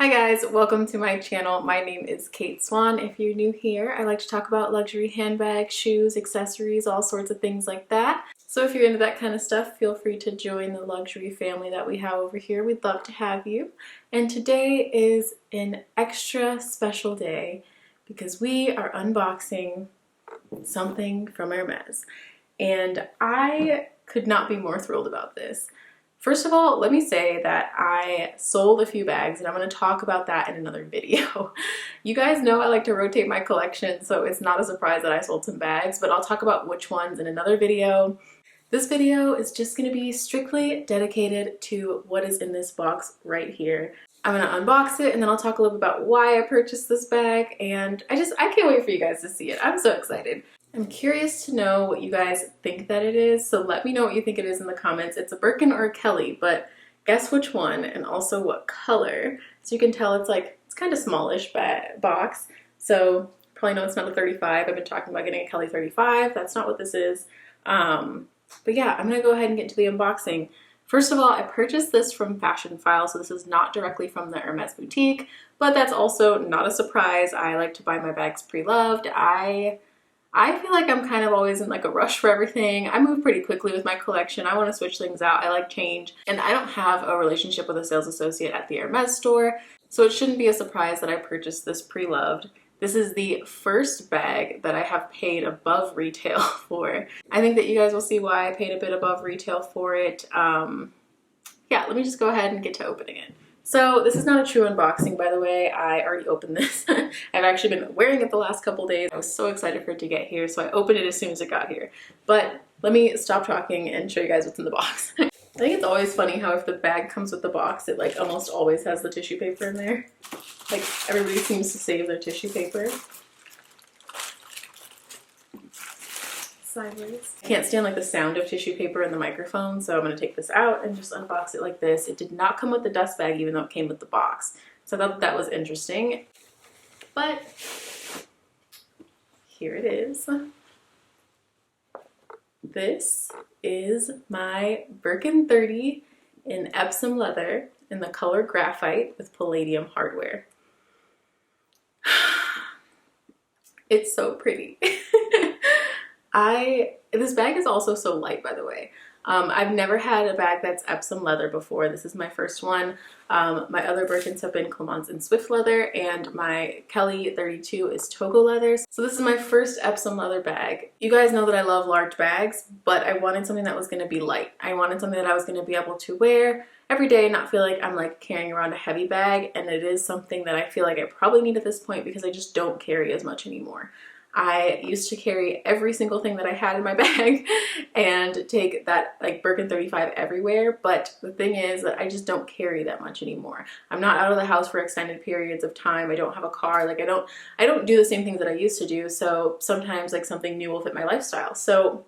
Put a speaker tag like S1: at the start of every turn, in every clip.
S1: Hi guys, welcome to my channel. My name is Kate Swan. If you're new here, I like to talk about luxury handbags, shoes, accessories, all sorts of things like that. So if you're into that kind of stuff, feel free to join the luxury family that we have over here. We'd love to have you. And today is an extra special day because we are unboxing something from Hermes. And I could not be more thrilled about this. First of all, let me say that I sold a few bags and I'm going to talk about that in another video. You guys know I like to rotate my collection, so it's not a surprise that I sold some bags, but I'll talk about which ones in another video. This video is just going to be strictly dedicated to what is in this box right here. I'm going to unbox it and then I'll talk a little bit about why I purchased this bag, and I can't wait for you guys to see it. I'm so excited. I'm curious to know what you guys think that it is, so let me know what you think it is in the comments. It's a Birkin or a Kelly, but guess which one and also what color. So you can tell it's kind of smallish box, so probably know it's not a 35. I've been talking about getting a Kelly 35. That's not what this is. But yeah, I'm gonna go ahead and get to the unboxing. First of all, I purchased this from Fashion File, so this is not directly from the Hermes boutique, but that's also not a surprise. I like to buy my bags pre-loved. I feel like I'm kind of always in like a rush for everything. I move pretty quickly with my collection. I want to switch things out. I like change. And I don't have a relationship with a sales associate at the Hermes store, so it shouldn't be a surprise that I purchased this pre-loved. This is the first bag that I have paid above retail for. I think that you guys will see why I paid a bit above retail for it. Yeah, let me just go ahead and get to opening it. So this is not a true unboxing, by the way. I already opened this. I've actually been wearing it the last couple days. I was so excited for it to get here, so I opened it as soon as it got here. But let me stop talking and show you guys what's in the box. I think it's always funny how if the bag comes with the box, it like almost always has the tissue paper in there. Like everybody seems to save their tissue paper. Sideways. I can't stand like the sound of tissue paper in the microphone, so I'm going to take this out and just unbox it like this. It did not come with the dust bag even though it came with the box, so I thought that was interesting. But here it is. This is my Birkin 30 in Epsom leather in the color graphite with palladium hardware. It's so pretty. This bag is also so light, by the way. I've never had a bag that's Epsom leather before. This is my first one. My other Birkins have been Clemence and Swift leather, and my Kelly 32 is Togo leather. So this is my first Epsom leather bag. You guys know that I love large bags, but I wanted something that was going to be light. I wanted something that I was going to be able to wear every day and not feel like I'm like carrying around a heavy bag, and it is something that I feel like I probably need at this point because I just don't carry as much anymore. I used to carry every single thing that I had in my bag and take that like Birkin 35 everywhere, but the thing is that I just don't carry that much anymore. I'm not out of the house for extended periods of time. I don't have a car. Like I don't do the same things that I used to do, so sometimes like something new will fit my lifestyle. So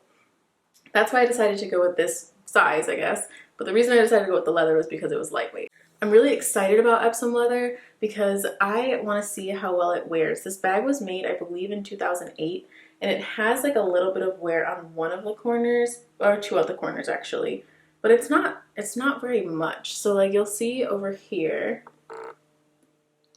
S1: that's why I decided to go with this size, I guess. But the reason I decided to go with the leather was because it was lightweight. I'm really excited about Epsom leather because I want to see how well it wears. This bag was made, I believe, in 2008, and it has like a little bit of wear on one of the corners, or two of the corners actually, but it's not very much. So like you'll see over here, I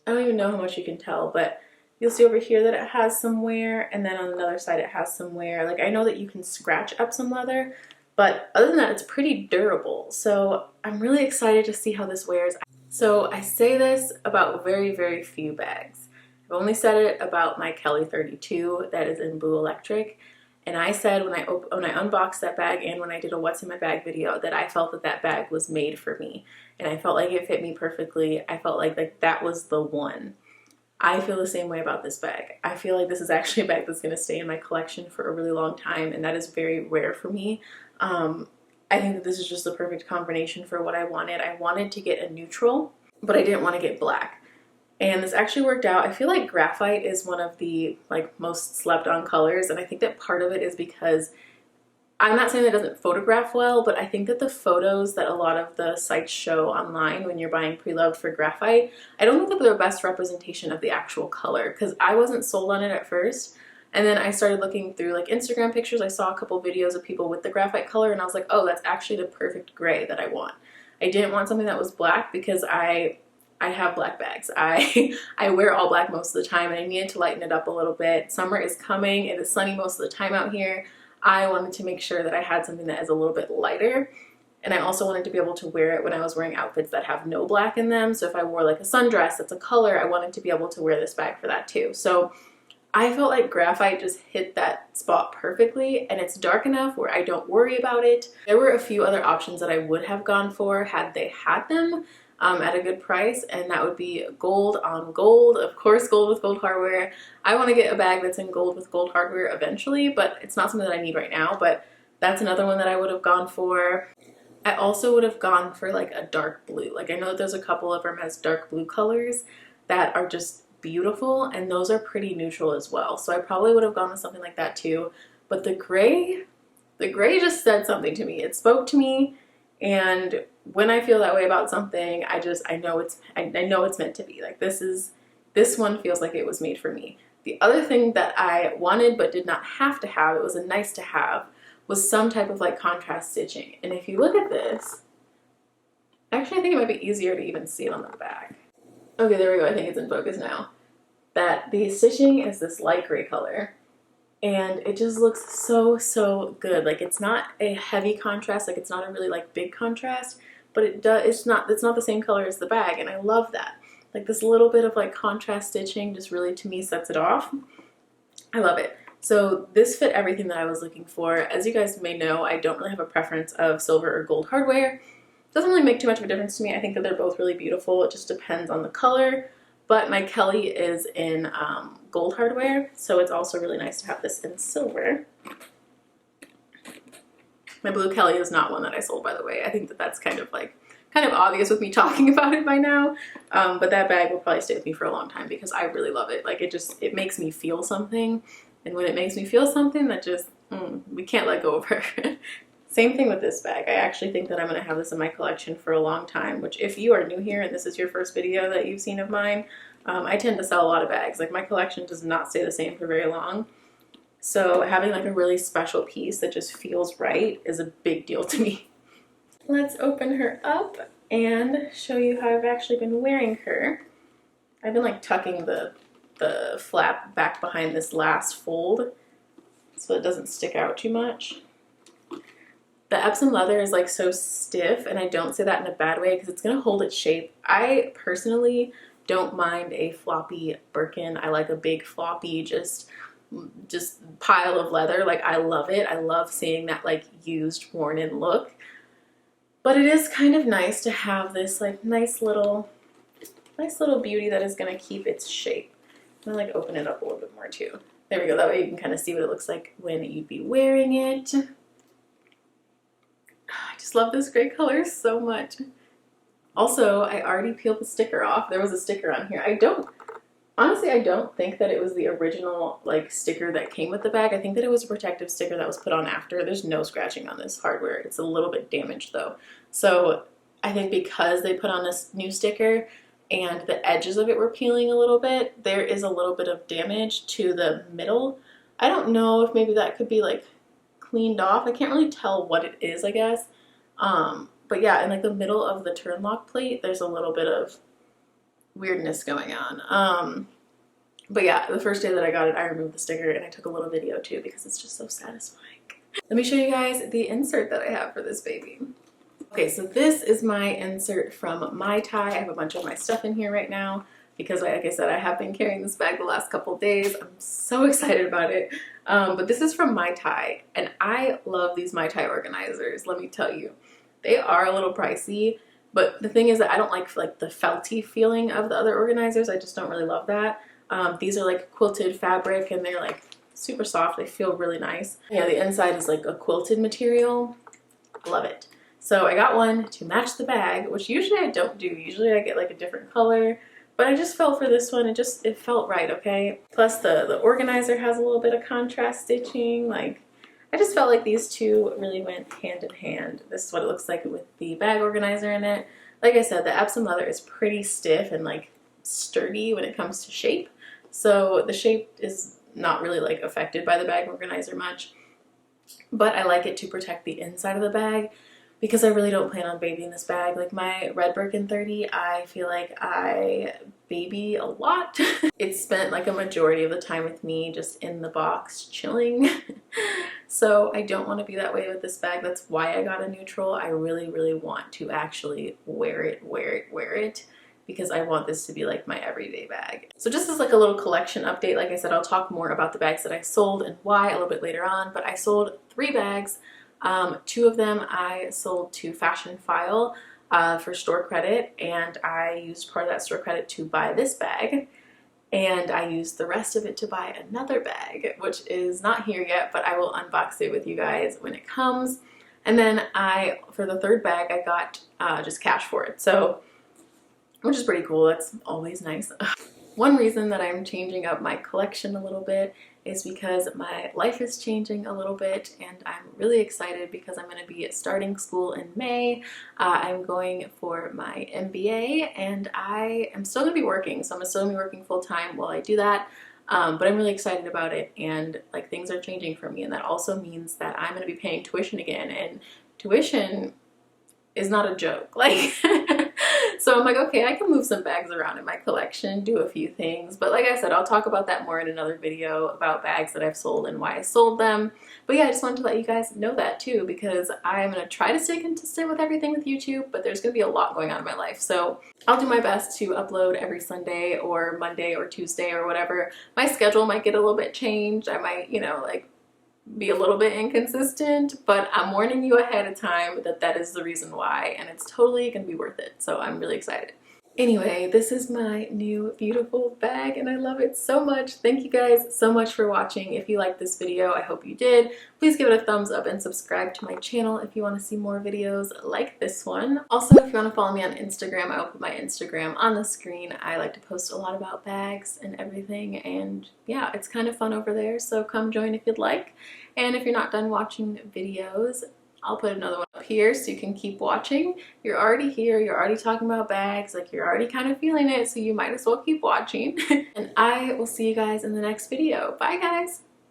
S1: don't even know how much you can tell, but you'll see over here that it has some wear, and then on another side it has some wear. Like I know that you can scratch Epsom leather, but other than that, it's pretty durable. So I'm really excited to see how this wears. So I say this about very, very few bags. I've only said it about my Kelly 32 that is in Blue Electric. And I said when I unboxed that bag and when I did a what's in my bag video that I felt that that bag was made for me. And I felt like it fit me perfectly. I felt like that was the one. I feel the same way about this bag. I feel like this is actually a bag that's going to stay in my collection for a really long time, and that is very rare for me. I think that this is just the perfect combination for what I wanted. I wanted to get a neutral, but I didn't want to get black. And this actually worked out. I feel like graphite is one of the like most slept on colors, and I think that part of it is because I'm not saying that it doesn't photograph well, but I think that the photos that a lot of the sites show online when you're buying pre-loved for graphite, I don't think that they're the best representation of the actual color, because I wasn't sold on it at first. And then I started looking through like Instagram pictures. I saw a couple videos of people with the graphite color, and I was like, oh, that's actually the perfect gray that I want. I didn't want something that was black because I I have black bags. I wear all black most of the time and I needed to lighten it up a little bit. Summer is coming. It is sunny most of the time out here. I wanted to make sure that I had something that is a little bit lighter. And I also wanted to be able to wear it when I was wearing outfits that have no black in them. So if I wore like a sundress that's a color, I wanted to be able to wear this bag for that too. So I felt like graphite just hit that spot perfectly, and it's dark enough where I don't worry about it. There were a few other options that I would have gone for had they had them at a good price, and that would be gold on gold. Of course, gold with gold hardware. I want to get a bag that's in gold with gold hardware eventually, but it's not something that I need right now, but that's another one that I would have gone for. I also would have gone for like a dark blue. Like I know that there's a couple of Hermes dark blue colors that are just beautiful, and those are pretty neutral as well. So I probably would have gone with something like that too. But the gray just said something to me. It spoke to me, and when I feel that way about something, I know it's meant to be. Like this one feels like it was made for me. The other thing that I wanted but did not have to have, it was a nice to have, was some type of like contrast stitching. And if you look at this, actually I think it might be easier to even see it on the back. Okay, there we go. I think it's in focus now. That the stitching is this light gray color, and it just looks so good. Like it's not a heavy contrast, like it's not a really like big contrast, but it's not the same color as the bag, and I love that. Like this little bit of like contrast stitching just really to me sets it off. I love it. So this fit everything that I was looking for. As you guys may know, I don't really have a preference of silver or gold hardware. Doesn't really make too much of a difference to me. I think that they're both really beautiful. It just depends on the color. But my Kelly is in gold hardware, so it's also really nice to have this in silver. My blue Kelly is not one that I sold, by the way. I think that that's kind of obvious with me talking about it by now. But that bag will probably stay with me for a long time because I really love it. Like it makes me feel something. And when it makes me feel something, that just, we can't let go of her. Same thing with this bag. I actually think that I'm going to have this in my collection for a long time, which if you are new here and this is your first video that you've seen of mine, I tend to sell a lot of bags. Like my collection does not stay the same for very long. So having like a really special piece that just feels right is a big deal to me. Let's open her up and show you how I've actually been wearing her. I've been like tucking the flap back behind this last fold so it doesn't stick out too much. The Epsom leather is like so stiff, and I don't say that in a bad way because it's going to hold its shape. I personally don't mind a floppy Birkin. I like a big floppy just pile of leather. Like I love it. I love seeing that like used, worn in look. But it is kind of nice to have this like nice little beauty that is going to keep its shape. I'm going to like open it up a little bit more too. There we go. That way you can kind of see what it looks like when you'd be wearing it. I just love this gray color so much. Also, I already peeled the sticker off. There was a sticker on here. Honestly, I don't think that it was the original like sticker that came with the bag. I think that it was a protective sticker that was put on after. There's no scratching on this hardware. It's a little bit damaged though. So I think because they put on this new sticker and the edges of it were peeling a little bit, there is a little bit of damage to the middle. I don't know if maybe that could be like cleaned off. I can't really tell what it is, I guess. But yeah, in like the middle of the turn lock plate, there's a little bit of weirdness going on. But yeah, the first day that I got it, I removed the sticker and I took a little video too because it's just so satisfying. Let me show you guys the insert that I have for this baby. Okay, so this is my insert from My Tie. I have a bunch of my stuff in here right now because like I said, I have been carrying this bag the last couple days. I'm so excited about it. But this is from My Tie, and I love these My Tie organizers, let me tell you. They are a little pricey, but the thing is that I don't like the felty feeling of the other organizers. I just don't really love that. These are like quilted fabric and they're like super soft. They feel really nice. Yeah, the inside is like a quilted material. Love it. So I got one to match the bag, which usually I don't do. Usually I get like a different color, but I just fell for this one. It felt right, okay? Plus the organizer has a little bit of contrast stitching. Like I just felt like these two really went hand in hand. This is what it looks like with the bag organizer in it. Like I said, the Epsom leather is pretty stiff and like sturdy when it comes to shape. So the shape is not really like affected by the bag organizer much, but I like it to protect the inside of the bag because I really don't plan on babying this bag. Like my red Birkin 30, I feel like I baby a lot. It spent like a majority of the time with me just in the box chilling. So I don't want to be that way with this bag. That's why I got a neutral. I really, really want to actually wear it because I want this to be like my everyday bag. So just as like a little collection update, like I said, I'll talk more about the bags that I sold and why a little bit later on, but I sold 3 bags. 2 of them I sold to Fashion File for store credit, and I used part of that store credit to buy this bag, and I used the rest of it to buy another bag, which is not here yet, but I will unbox it with you guys when it comes. And then for the 3rd bag, I got just cash for it, so which is pretty cool. That's always nice. One reason that I'm changing up my collection a little bit is because my life is changing a little bit, and I'm really excited because I'm going to be starting school in May. I'm going for my MBA, and I am still going to be working, so I'm still going to be working full-time while I do that. But I'm really excited about it, and like things are changing for me, and that also means that I'm going to be paying tuition again, and tuition is not a joke. Like so I'm like, okay, I can move some bags around in my collection, do a few things. But like I said, I'll talk about that more in another video about bags that I've sold and why I sold them. But yeah, I just wanted to let you guys know that too, because I'm going to try to stay consistent with everything with YouTube, but there's going to be a lot going on in my life. So I'll do my best to upload every Sunday or Monday or Tuesday or whatever. My schedule might get a little bit changed. I might, you know, like be a little bit inconsistent, but I'm warning you ahead of time that that is the reason why, and it's totally gonna be worth it. So I'm really excited. Anyway, this is my new beautiful bag, and I love it so much. Thank you guys so much for watching. If you liked this video, I hope you did. Please give it a thumbs up and subscribe to my channel if you want to see more videos like this one. Also, if you want to follow me on Instagram, I will put my Instagram on the screen. I like to post a lot about bags and everything, and yeah, it's kind of fun over there, so come join if you'd like. And if you're not done watching videos, I'll put another one up here so you can keep watching. You're already here, you're already talking about bags, like you're already kind of feeling it, so you might as well keep watching. And I will see you guys in the next video. Bye guys!